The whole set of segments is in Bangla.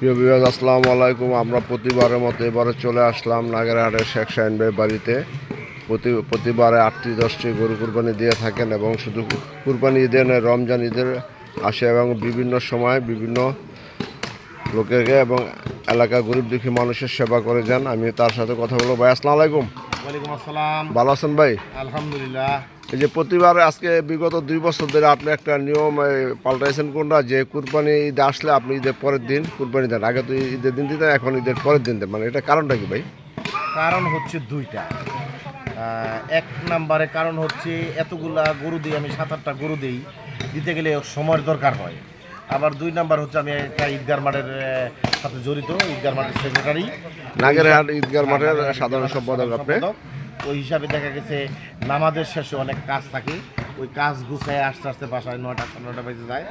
প্রিয় ভিউয়ার্স, আসসালামু আলাইকুম। আমরা প্রতিবারের মতো এবারে চলে আসলাম নাগেরহাটের শেখ শাহীন ভাইয়ের বাড়িতে। প্রতিবারে 8টি-10টি গরু কুরবানি দিয়ে থাকেন এবং শুধু কুরবানি ঈদের নয়, রমজান ঈদের আসে এবং বিভিন্ন সময় বিভিন্ন লোকেকে এবং এলাকার গরিব দুঃখী মানুষের সেবা করে যান। আমি তার সাথে কথা বলবো। ভাই, আসসালামু আলাইকুম। ওয়ালাইকুম আসসালাম। ভালো আছেন ভাই? আলহামদুলিল্লাহ। এই যে প্রতিবারে আজকে বিগত 2 বছর ধরে আপনি একটা নিয়ম পাল্টাইছেন কোনটা, যে কুরবানি ঈদ আসলে আপনি ঈদের পরের দিন কুরবানি দেন। আগে তো ঈদের দিন দিতেন, এখন ঈদের পরের দিন দেন, মানে এটা কারণটা কি ভাই? কারণ হচ্ছে দুইটা। এক নম্বরে কারণ হচ্ছে এতগুলা গরু দিই, আমি 7-8টা গরু দিই, দিতে গেলে সময়ের দরকার হয়। আবার 2 নাম্বার হচ্ছে আমি একটা ঈদগাহ মাঠের সাথে জড়িত, ঈদগাহ মাঠের সেক্রেটারি, নাগেরহাট ঈদগাহ মাঠের সাধারণ সম্পাদক আপনি। ওই হিসাবে দেখা গেছে নামাজের শেষে অনেক কাজ থাকে, ওই কাজ গুছায় আস্তে আস্তে বাসায় 9টা বেজে যায়।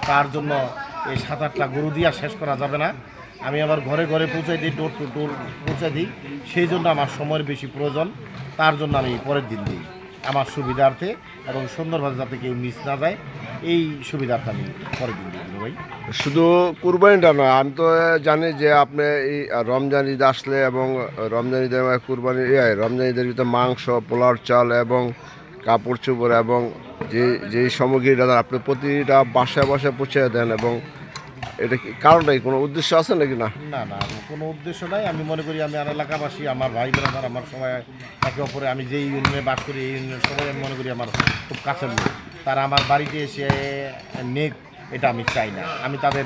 তার জন্য এই 7-8টা গরু দিয়া শেষ করা যাবে না। আমি আবার ঘরে ঘরে পৌঁছে দিই, ডোর টু ডোর পৌঁছে দিই, সেই জন্য আমার সময়ের বেশি প্রয়োজন। তার জন্য আমি পরের দিন দিই আমার সুবিধার্থে, এবং সুন্দরভাবে যাতে কেউ মিস না যায়, এই সুবিধার্থে আমি পরের দিন দিই ভাই। শুধু কুরবানিটা নয়, আমি তো জানি যে আপনি এই রমজান ঈদ আসলে এবং রমজান ঈদের কুরবানি রমজান ঈদের ভিতরে মাংস, পোলার চাল এবং কাপড় চোপড় এবং যেই সামগ্রীটা আপনি প্রতিটা বাসায় বাসায় পৌঁছে দেন, এবং এটা কি কারণটাই কোনো উদ্দেশ্য আছে নাকি? না না না, কোনো উদ্দেশ্য নাই। আমি মনে করি আমি আর এলাকাবাসী, আমার ভাই বোনেরা, আমার সবাই একে অপরে, আমি যেই ইউনিয়নে বাস করি এই ইউনিয়নের সবাই আমি মনে করি আমার খুব কাছের লোক। তারা আমার বাড়িতে এসে নেক, এটা আমি চাই না। আমি তাদের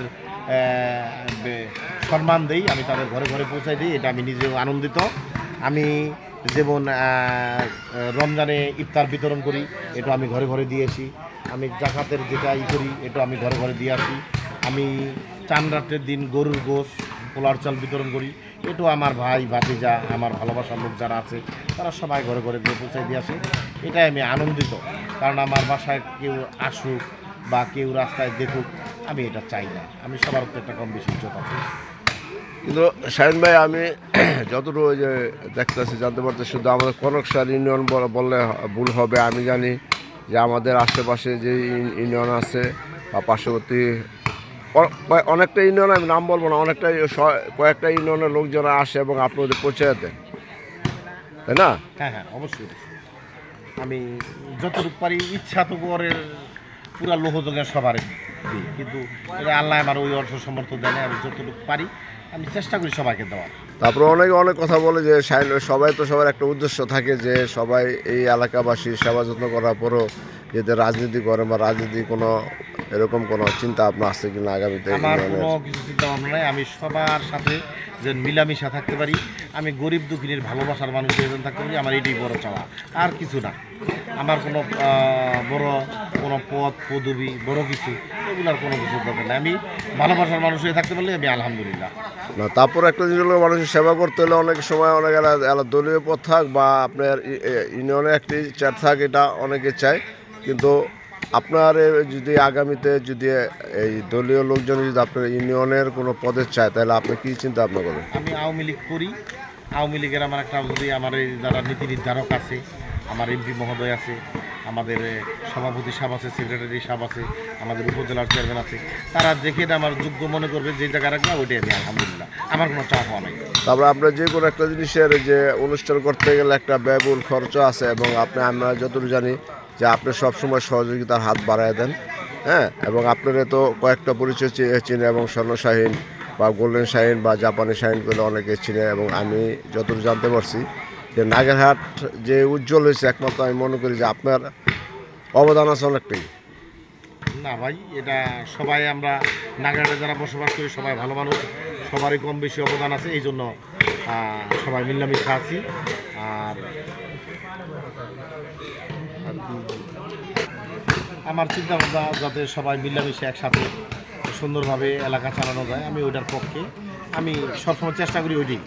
সম্মান দেই, আমি তাদের ঘরে ঘরে পৌঁছাই দিই, এটা আমি নিজেও আনন্দিত। আমি যেমন রমজানে ইফতার বিতরণ করি, এটা আমি ঘরে ঘরে দিয়েছি। আমি জাকাতের যেটা করি, এটা আমি ঘরে ঘরে দিয়ে আসি। আমি চাঁদ রাত্রের দিন গরুর গোশ, পোলার চাল বিতরণ করি, এটাও আমার ভাই ভাতিজা, আমার ভালোবাসার লোক যারা আছে তারা সবাই ঘরে ঘরে দিয়ে পৌঁছায় দিয়ে আসে। এটাই আমি আনন্দিত, কারণ আমার বাসায় কেউ আসুক বা কেউ রাস্তায় দেখুক, আমি এটা চাই না। আমি সবার উপর একটা কম বেশি ইজ্জত আছে। কিন্তু শাহীন ভাই, আমি যতটুকু ওই যে দেখতেছি, জানতে পারতেছি, শুধু আমাদের কনকসার ইউনিয়ন বললে ভুল হবে। আমি জানি যে আমাদের আশেপাশে যে ইউনিয়ন আছে বা পার্শ্ববর্তী অনেকটা ইউনিয়ন, আমি নাম বলবো না, কয়েকটা ইউনিয়নের লোকজন আসে এবং আপনি ওদের পৌঁছে দেন, তাই না? হ্যাঁ হ্যাঁ, অবশ্যই। আমি যতটুকু পারি, ইচ্ছা তো করে পুরা লোহযোগের সবার দিই, কিন্তু এটা আল্লাহ আমার ওই অর্থ সমর্থ দেয় না। আমি যতটুকু পারি আমি চেষ্টা করি সবাইকে দেওয়ার। তারপরে অনেকে অনেক কথা বলে যে সবাই তো সবার একটা উদ্দেশ্য থাকে যে সবাই এই এলাকাবাসী সেবা যত্ন করার পরও যাতে রাজনীতি করে বা রাজনীতি কোনো এরকম কোনো চিন্তা আপনার আছে কিনা আগামীতে? আমার কোনো কিছু চিন্তা ভাবনা নাই। আমি সবার সাথে যে মিলামিশা থাকতে পারি, আমি গরিব দুঃখিনীর ভালোবাসার মানুষ যেজন থাকতে পারি, আমার এটাই বড় চাওয়া, আর কিছু না। আমার কোনো বড় কোনো পদ পদবি বড় কিছু এগুলোর কোনো কিছু দরকার নেই। আমি ভালোবাসার মানুষ হয়ে থাকতে পারলে আমি আলহামদুলিল্লাহ। না, তারপর একটা জিনিস হলো, মানুষের সেবা করতে হলে অনেক সময় অনেক দলীয় পদ থাক বা আপনার ইউনিয়নে একটি চেয়ার থাক, এটা অনেকে চায়। কিন্তু আপনার যদি আগামীতে যদি এই দলীয় লোকজন যদি আপনার ইউনিয়নের কোনো পদে চায়, তাহলে আপনি কী চিন্তা ভাবনা করেন? আমি আওয়ামী লীগ করি। আওয়ামী লীগের আমার একটা, যদি আমার এই যারা নীতি নির্ধারক আছে, আমার এমপি মহোদয় আছে, আমাদের সভাপতি সাহেব আছে, সেক্রেটারি সাহেব আছে, আমাদের উপজেলার চেয়ারম্যান আছে, তারা দেখে আমার যোগ্য মনে করবে যে জায়গায় রাখবে, ওইটাই আমি আলহামদুলিল্লাহ, আমার কোনো চাপ হওয়া নাই। তারপরে আপনার যে কোনো একটা জিনিসের যে অনুষ্ঠান করতে গেলে একটা ব্যয়বহুল খরচ আছে, এবং আমরা যতটুকু জানি যে আপনি সবসময় সহযোগিতার হাত বাড়ায় দেন, হ্যাঁ, এবং আপনারা তো কয়েকটা পরিচয় চিনে, এবং স্বর্ণ শাহীন বা গোল্ডেন শাহীন বা জাপানি শাহীন করে অনেকে চিনে, এবং আমি যতটুকু জানতে পারছি যে নাগেরহাট যে উজ্জ্বল হয়েছে, একমাত্র আমি মনে করি যে আপনার অবদান আছে অনেকটাই। না ভাই, এটা সবাই, আমরা নাগারে যারা বসবাস করি সবাই ভালো মানুষ, সবারই কম বেশি অবদান আছে, এই জন্য সবাই মিলামিশা আছি। আর আমার চিন্তা ভাবনা যাতে সবাই মিলামিশে একসাথে সুন্দরভাবে এলাকা চালানো যায়, আমি ওইটার পক্ষে। আমি সবসময় চেষ্টা করি ওইটাই।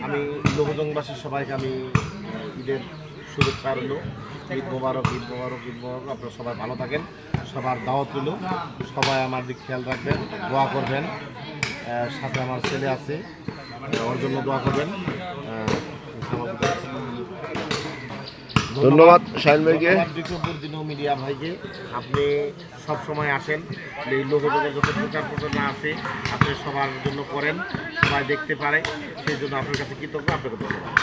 আমি লোকজনবাসীর সবাইকে আমি ঈদের শুভেচ্ছা রইল। ঈদ মোবারক, ঈদ মোবারক, ঈদ মোবারক। আপনারা সবাই ভালো থাকেন, সবার দাওয়াত রইল। সবাই আমার দিক খেয়াল রাখবেন, দোয়া করবেন। সাথে আমার ছেলে আছে, ওর জন্য দোয়া করবেন। ধন্যবাদ শাহিন ভাইকে। বিক্রমপুর দিনও মিডিয়া ভাইকে, আপনি সব সময় আসেন, এই লোকযোগের যত প্রচার প্রচারণা আছে আপনি সবার জন্য করেন, সবাই দেখতে পারে, সেই জন্য আপনার কাছে কৃতজ্ঞ, আপনাকে ধন্যবাদ।